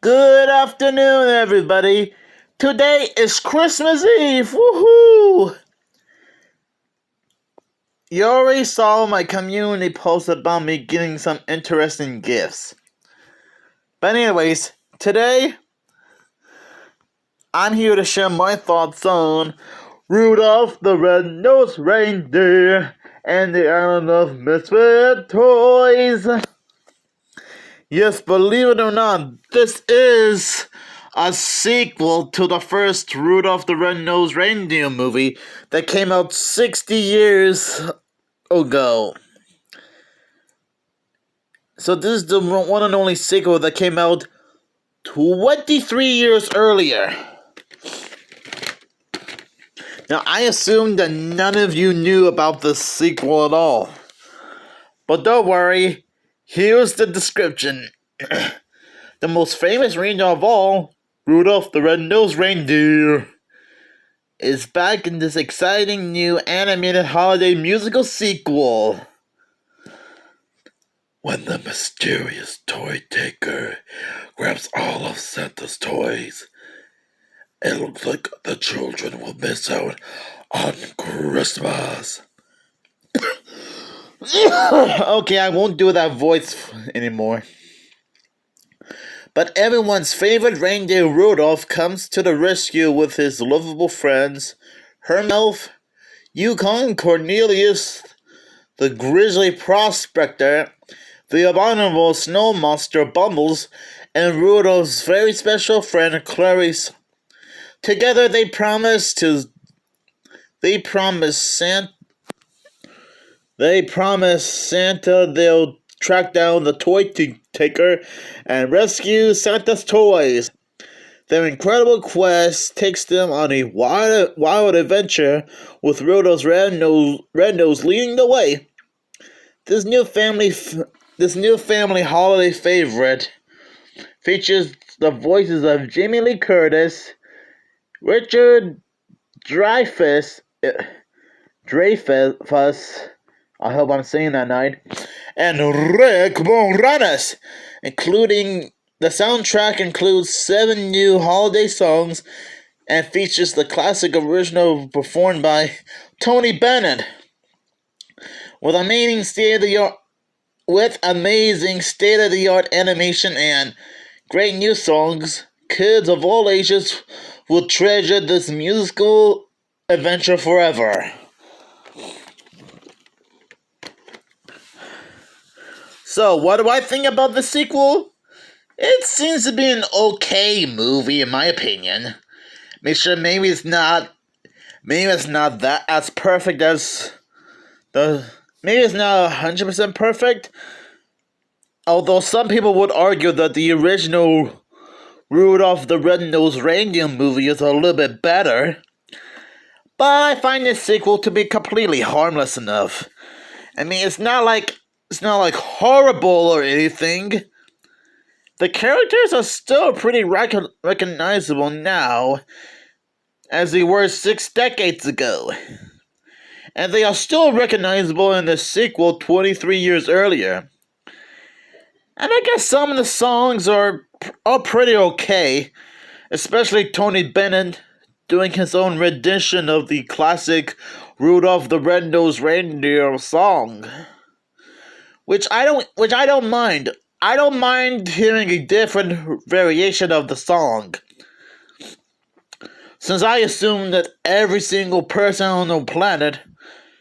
Good afternoon, everybody. Today is Christmas Eve. Woohoo! You already saw my community post about me getting some interesting gifts. But anyways, today I'm here to share my thoughts on Rudolph the Red-Nosed Reindeer and the Island of Misfit Toys. Yes, believe it or not, this is a sequel to the first Rudolph the Red-Nosed Reindeer movie that came out 60 years ago. So this is the one and only sequel that came out 23 years earlier. Now, I assume that none of you knew about this sequel at all. But don't worry, here's the description. The most famous reindeer of all, Rudolph the Red-Nosed Reindeer, is back in this exciting new animated holiday musical sequel. When the mysterious toy taker grabs all of Santa's toys, it looks like the children will miss out on Christmas. Okay, I won't do that voice anymore. But everyone's favorite reindeer Rudolph comes to the rescue with his lovable friends, Herman Elf, Yukon Cornelius, the Grizzly Prospector, the abominable Snow Monster Bumbles, and Rudolph's very special friend Clarice. Together they promise Santa they'll track down the toy taker and rescue Santa's toys. Their incredible quest takes them on a wild adventure with Rudolph's red nose leading the way. This new family holiday favorite features the voices of Jamie Lee Curtis, Richard Dreyfuss, I hope I'm saying that right, and Rick Moranis, including the soundtrack includes 7 new holiday songs and features the classic original performed by Tony Bennett. With amazing state-of-the-art animation and great new songs, kids of all ages will treasure this musical adventure forever. So, what do I think about the sequel? It seems to be an okay movie, in my opinion. Maybe it's not that as perfect as maybe it's not 100% perfect. Although some people would argue that the original Rudolph the Red-Nosed Reindeer movie is a little bit better. But I find this sequel to be completely harmless enough. I mean, it's not like horrible or anything. The characters are still pretty recognizable now, as they were 6 decades ago. And they are still recognizable in the sequel 23 years earlier. And I guess some of the songs are pretty okay, especially Tony Bennett doing his own rendition of the classic Rudolph the Red-Nosed Reindeer song. Which I don't mind. I don't mind hearing a different variation of the song, since I assume that every single person on the planet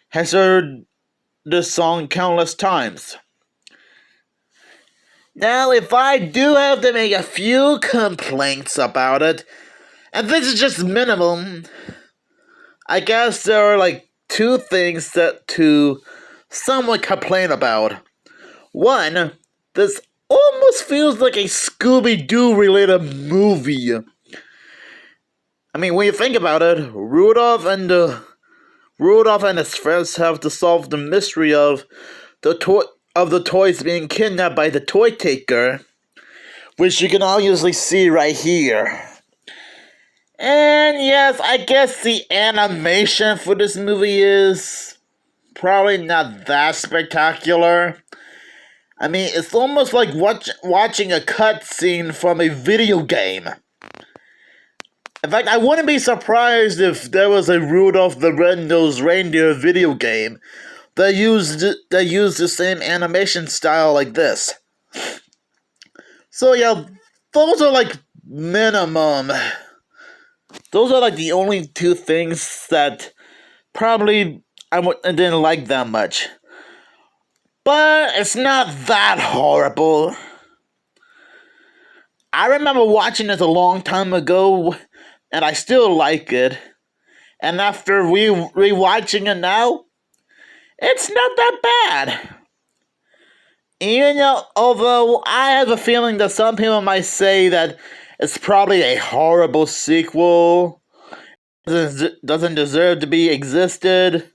has heard this song countless times. Now, if I do have to make a few complaints about it, and this is just minimum, I guess there are like 2 things to somewhat complain about. One, this almost feels like a Scooby-Doo related movie. I mean, when you think about it, Rudolph and his friends have to solve the mystery of the toys being kidnapped by the toy taker, which you can obviously see right here. And yes, I guess the animation for this movie is probably not that spectacular. I mean, it's almost like watching a cutscene from a video game. In fact, I wouldn't be surprised if there was a Rudolph the Red-Nosed Reindeer video game that used the same animation style like this. So yeah, those are like minimum. Those are like the only two things that probably I didn't like that much. But it's not that horrible. I remember watching it a long time ago, and I still like it. And after rewatching it now, it's not that bad. Even though, although I have a feeling that some people might say that it's probably a horrible sequel, doesn't deserve to be existed.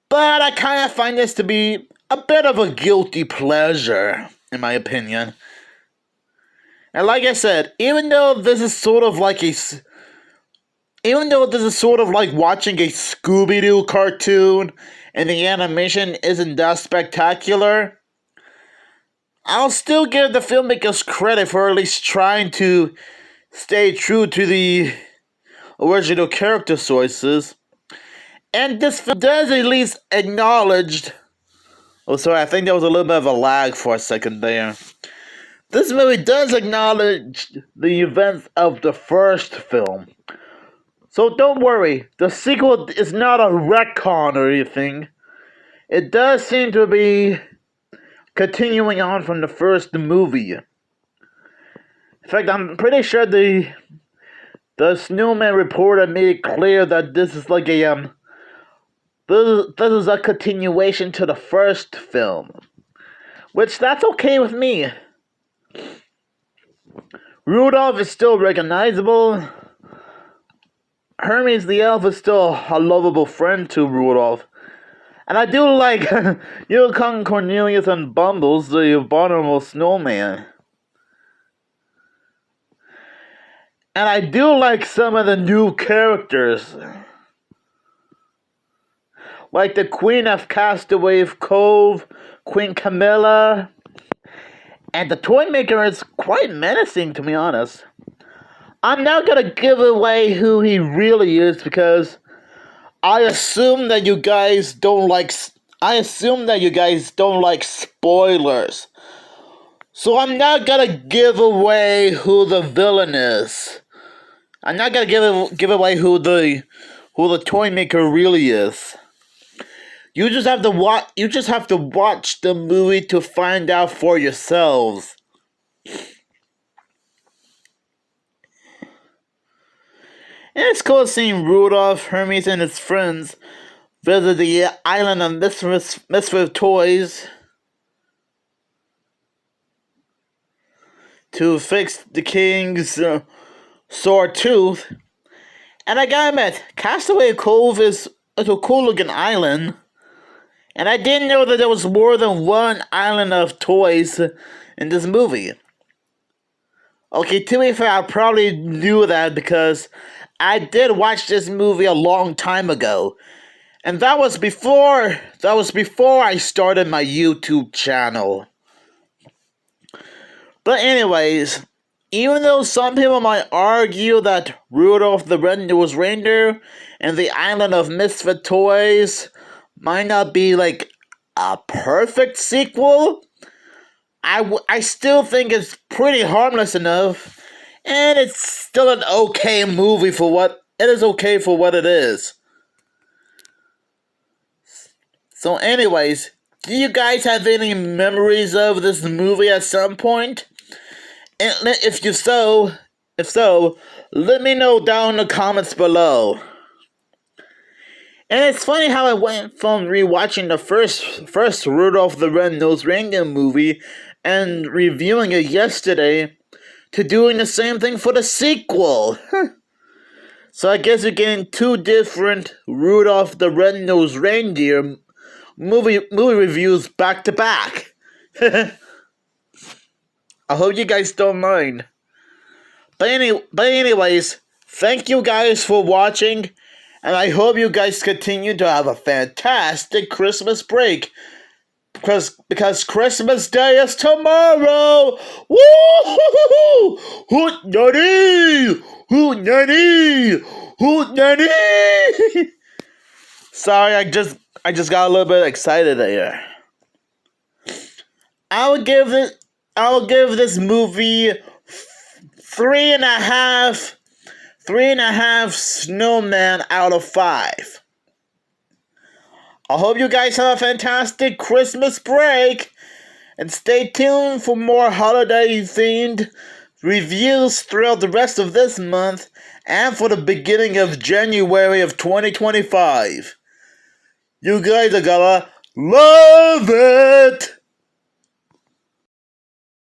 But I kind of find this to be a bit of a guilty pleasure, in my opinion. And like I said, even though this is sort of like watching a Scooby-Doo cartoon, and the animation isn't that spectacular, I'll still give the filmmakers credit for at least trying to stay true to the original character sources. And this film does at least acknowledge... Oh, sorry, I think there was a little bit of a lag for a second there. This movie does acknowledge the events of the first film. So don't worry, the sequel is not a retcon or anything. It does seem to be continuing on from the first movie. In fact, I'm pretty sure the Snowman reporter made it clear that this is like this is a continuation to the first film. Which, that's okay with me. Rudolph is still recognizable. Hermes the elf is still a lovable friend to Rudolph. And I do like Yukon Cornelius and Bumbles, the abominable snowman. And I do like some of the new characters. Like the Queen of Castaway Cove, Queen Camilla. And the toy maker is quite menacing, to be honest. I'm not gonna give away who he really is because I assume that you guys don't like spoilers. So I'm not gonna give away who the villain is. I'm not gonna give away who the toy maker really is. You just have to watch the movie to find out for yourselves. And it's cool seeing Rudolph, Hermes, and his friends visit the island of Misfit toys to fix the king's sore tooth. And I gotta admit, Castaway Cove is a cool looking island. And I didn't know that there was more than one island of toys in this movie. Okay, to be fair, I probably knew that because I did watch this movie a long time ago. And that was before I started my YouTube channel. But anyways, even though some people might argue that Rudolph the Red-Nosed Reindeer and the Island of Misfit Toys might not be like a perfect sequel, I still think it's pretty harmless enough, and it's still an okay movie for what it is. So anyways, do you guys have any memories of this movie at some point? And if so, let me know down in the comments below. And it's funny how I went from rewatching the first Rudolph the Red-Nosed Reindeer movie and reviewing it yesterday to doing the same thing for the sequel. So I guess you're getting two different Rudolph the Red-Nosed Reindeer movie reviews back to back. I hope you guys don't mind. But anyways, thank you guys for watching. And I hope you guys continue to have a fantastic Christmas break. because Christmas Day is tomorrow. Woo! Hoot nanny! Hoot nanny! Hoot nanny! Sorry, I just got a little bit excited there. I will give this movie 3.5 snowman out of 5. I hope you guys have a fantastic Christmas break, and stay tuned for more holiday-themed reviews throughout the rest of this month and for the beginning of January of 2025. You guys are gonna love it!